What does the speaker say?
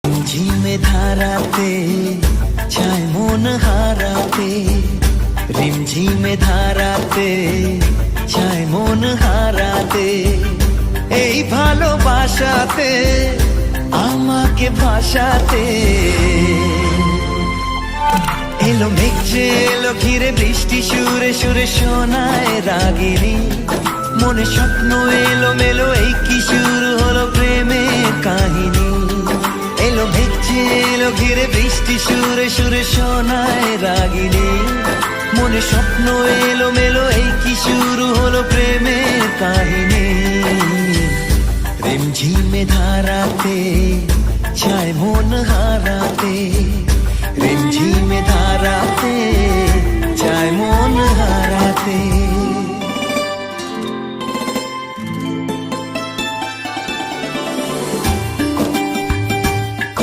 ঝিমে ধারাতে চায় মন হারাতে, রিমঝিমে ধারাতে চায় মন হারাতে, এই ভালোবাসাতে আমাকে ভাসাতে। এলো মেঘ যে এলো ঘিরে বৃষ্টি সুরে সুরে শোনায় রাগিনী, মনে স্বপ্ন এলো মেলো এই কি শুরু হলো প্রেমের কাহিনী। এলো মেঘ যে এলো ঘিরে বৃষ্টি সুরে সুরে শোনায় রাগিনী, মনে স্বপ্ন এলো মেলো এই কি শুরু হলো প্রেমের কাহিনী। রিমঝিমে ধারাতে চায় মন হারাতে, রিমঝিমে ধারাতে চায় মন হারাতে।